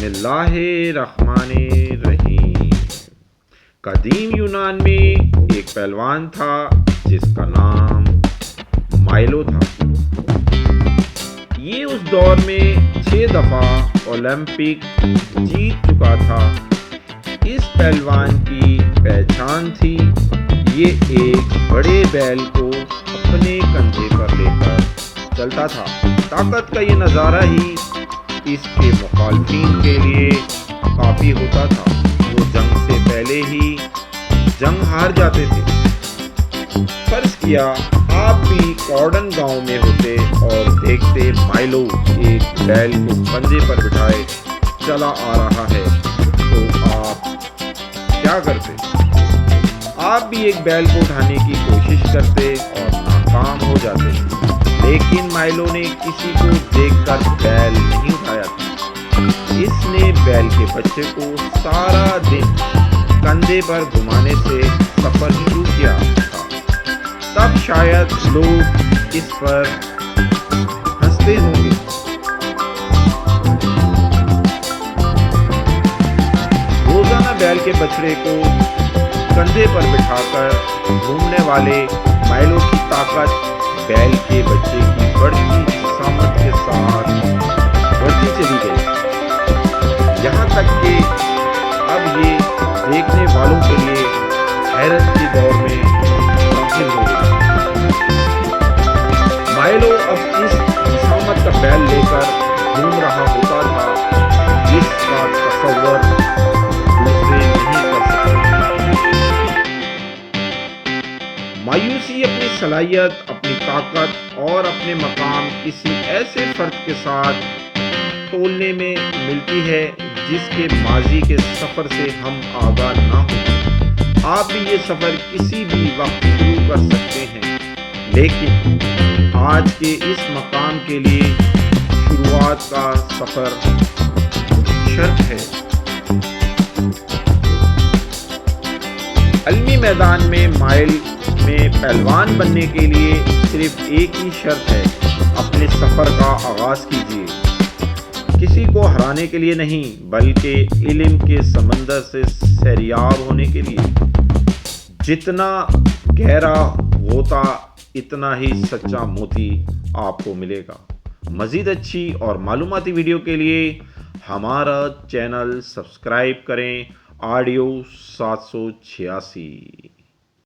بسم اللہ الرحمن الرحیم۔ قدیم یونان میں ایک پہلوان تھا جس کا نام مائلو تھا۔ یہ اس دور میں 6 دفعہ اولمپک جیت چکا تھا۔ اس پہلوان کی پہچان تھی یہ ایک بڑے بیل کو اپنے کندھے پر لے کر چلتا تھا۔ طاقت کا یہ نظارہ ہی اس کے مخالفین کے لیے کافی ہوتا تھا۔ وہ جنگ سے پہلے ہی جنگ ہار جاتے تھے۔ فرض کیا آپ بھی کارڈن گاؤں میں ہوتے اور دیکھتے مائلو ایک بیل کو کندھے پر بٹھائے چلا آ رہا ہے، تو آپ کیا کرتے؟ آپ بھی ایک بیل کو اٹھانے کی کوشش کرتے اور ناکام ہو جاتے، لیکن مائلو نے کسی کو دیکھ کر بیل نہیں اٹھایا تھا۔ اس نے بیل کے بچے کو سارا دن کندھے پر گھمانے سے سفر شروع کیا تھا۔ تب شاید لوگ اس پر ہنستے ہوں گے۔ روزانہ بیل کے بچڑے کو کندھے پر بٹھا کر گھومنے والے مائلو کی طاقت بیل کے بچے کی بڑھتی جسامت کے ساتھ بڑھتی چلی گئی، یہاں تک کہ اب یہ دیکھنے والوں کے لیے حیرت کے دور میں داخل ہو گئی۔ مائلو اب اس جسامت کا بیل لے کر گھوم رہا ہوتا تھا جس کا تصور دوسرے نہیں کر سکتے۔ مایوسی اپنی صلاحیت، اپنی طاقت اور اپنے مقام کسی ایسے فرد کے ساتھ تولنے میں ملتی ہے جس کے ماضی کے سفر سے ہم آگاہ نہ ہوں۔ آپ بھی یہ سفر کسی بھی وقت شروع کر سکتے ہیں، لیکن آج کے اس مقام کے لیے شروعات کا سفر شرط ہے۔ علمی میدان میں مائل میں پہلوان بننے کے لیے صرف ایک ہی شرط ہے، اپنے سفر کا آغاز کیجیے۔ کسی کو ہرانے کے لیے نہیں، بلکہ علم کے سمندر سے سیراب ہونے کے لیے۔ جتنا گہرا غوطہ اتنا ہی سچا موتی آپ کو ملے گا۔ مزید اچھی اور معلوماتی ویڈیو کے لیے ہمارا چینل سبسکرائب کریں۔ آڈیو 786